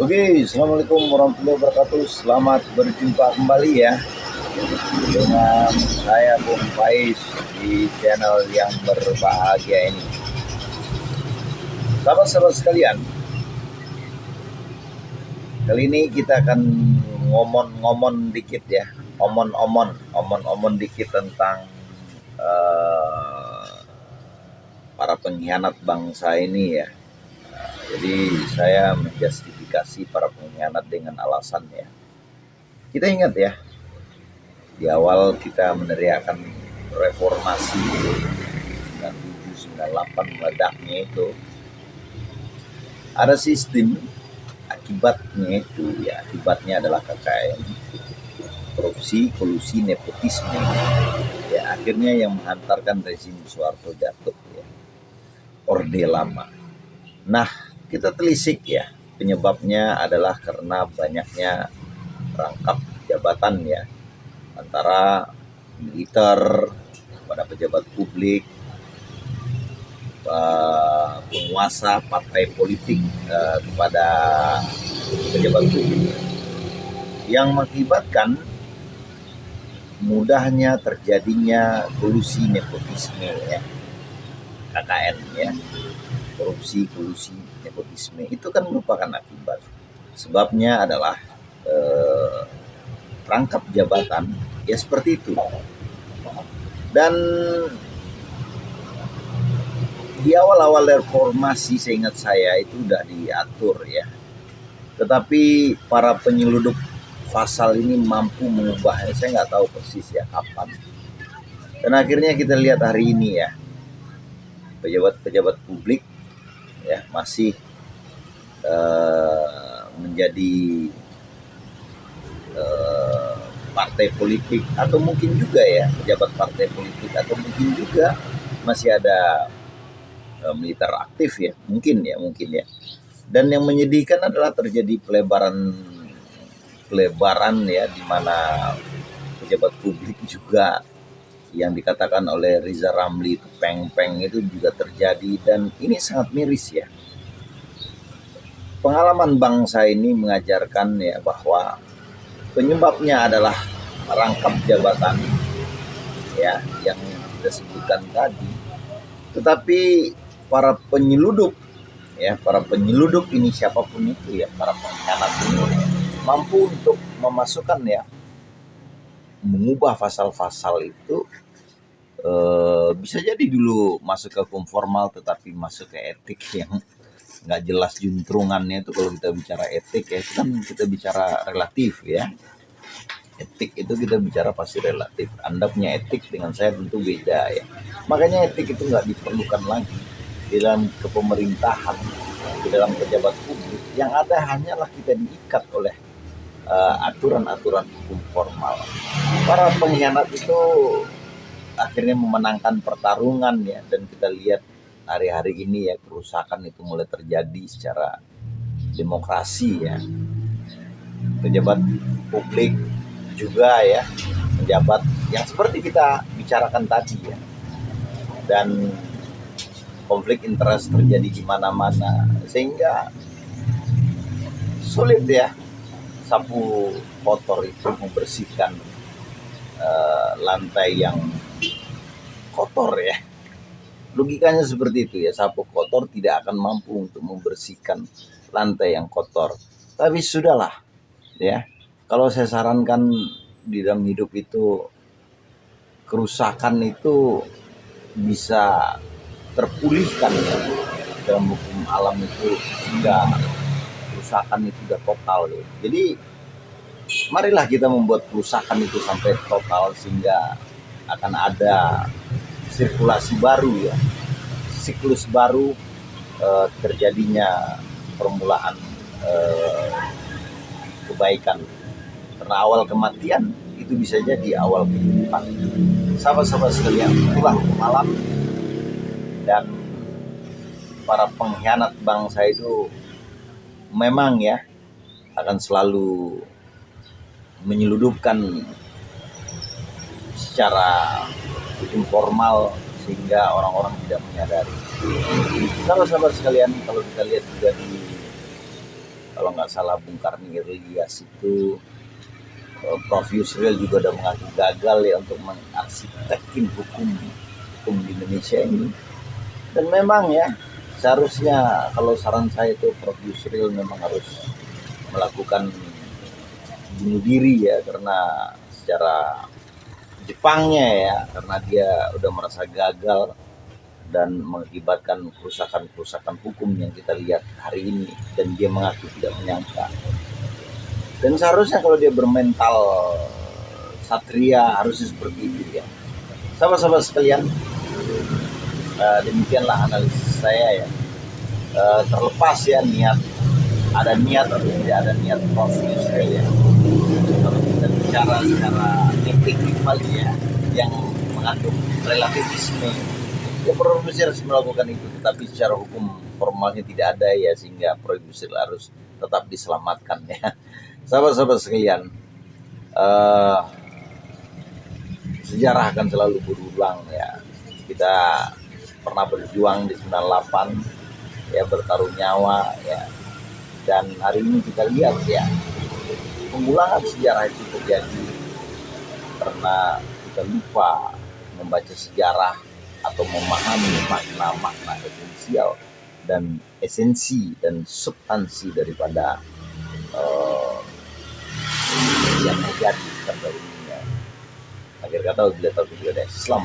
Oke, assalamualaikum warahmatullahi wabarakatuh. Selamat berjumpa kembali ya dengan saya Bung Faiz di channel yang berbahagia ini. Sahabat-sahabat sekalian, kali ini kita akan ngomong dikit ya, omon dikit tentang para pengkhianat bangsa ini ya. Jadi saya menjustifikasi para pengkhianat dengan alasan ya. Kita ingat ya, di awal kita meneriakan reformasi 97-98 meledaknya itu ada sistem, akibatnya adalah KKN, korupsi, kolusi, nepotisme ya, akhirnya yang menghantarkan rezim Soeharto jatuh ya, orde lama. Nah, kita telisik ya, penyebabnya adalah karena banyaknya rangkap jabatan ya, antara militer kepada pejabat publik, penguasa partai politik kepada pejabat publik, yang mengakibatkan mudahnya terjadinya kolusi nepotisme ya, KKN ya, korupsi, kolusi, nepotisme itu kan merupakan akibat. Sebabnya adalah rangkap jabatan ya seperti itu. Dan di awal-awal reformasi seingat saya itu udah diatur ya. Tetapi para penyeludup pasal ini mampu mengubahnya. Saya nggak tahu persis ya kapan. Dan akhirnya kita lihat hari ini ya, pejabat-pejabat publik ya masih menjadi partai politik, atau mungkin juga ya pejabat partai politik, atau mungkin juga masih ada militer aktif ya, mungkin ya. Dan yang menyedihkan adalah terjadi pelebaran ya, di mana pejabat publik juga yang dikatakan oleh Riza Ramli itu peng-peng itu juga terjadi, dan ini sangat miris ya. Pengalaman bangsa ini mengajarkan ya bahwa penyebabnya adalah rangkap jabatan ya yang kita sebutkan tadi. Tetapi para penyeludup ini siapapun itu ya, para pengkhianat ini mampu untuk memasukkan ya, mengubah pasal-pasal itu, bisa jadi dulu masuk ke hukum formal tetapi masuk ke etik yang nggak jelas juntrungannya. Itu kalau kita bicara etik ya, itu kan kita bicara relatif ya. Etik itu kita bicara pasti relatif. Anda punya etik dengan saya tentu beda ya. Makanya etik itu nggak diperlukan lagi di dalam kepemerintahan, di dalam pejabat publik. Yang ada hanyalah kita diikat oleh aturan-aturan hukum formal. Para pengkhianat itu akhirnya memenangkan pertarungan ya, dan kita lihat hari-hari ini ya, kerusakan itu mulai terjadi secara demokrasi ya. Pejabat publik juga ya, pejabat yang seperti kita bicarakan tadi ya, dan konflik interest terjadi di mana-mana, sehingga sulit ya sapu kotor itu membersihkan lantai yang kotor ya. Logikanya seperti itu ya, sapu kotor tidak akan mampu untuk membersihkan lantai yang kotor. Tapi sudahlah ya, kalau saya sarankan di dalam hidup itu, kerusakan itu bisa terpulihkan ya. Dalam hukum alam itu sudah, kerusakan itu sudah total ya. Jadi marilah kita membuat kerusakan itu sampai total, sehingga akan ada sirkulasi baru ya, siklus baru, terjadinya permulaan kebaikan. Karena awal kematian itu bisa jadi awal kehidupan. Sahabat-sahabat sekalian, itulah malam. Dan para pengkhianat bangsa itu memang ya akan selalu menyeludupkan secara hukum formal, sehingga orang-orang tidak menyadari. Sahabat-sahabat sekalian, kalau kita lihat juga di kalau nggak salah Bung Karni Ilyas itu, Prof Yusril juga udah mengaku gagal ya untuk mengarsitektin hukum di Indonesia ini. Dan memang ya seharusnya, kalau saran saya itu Prof Yusril memang harus melakukan bunuh diri ya, karena secara Jepangnya ya, karena dia udah merasa gagal dan mengakibatkan kerusakan-kerusakan hukum yang kita lihat hari ini, dan dia mengaku tidak menyangka. Dan seharusnya kalau dia bermental satria harusnya seperti itu ya. Sahabat-sahabat sekalian, demikianlah analisis saya ya. Terlepas ya ada niat atau tidak ada niat Prof Yusril ya, kalau kita bicara secara etik kembali ya, yang mengandung relativisme ya, Prof Yusril harus melakukan itu, tetapi secara hukum formalnya tidak ada ya, sehingga Prof Yusril harus tetap diselamatkan ya. Sahabat-sahabat sekalian, sejarah akan selalu berulang ya. Kita pernah berjuang di 98 ya, bertaruh nyawa ya, dan hari ini kita lihat ya, pengulangan sejarah itu terjadi karena kita lupa membaca sejarah atau memahami makna-makna esensial dan substansi daripada yang terjadi pada dunia. Akhir kata, bila tahu tidak ada Islam,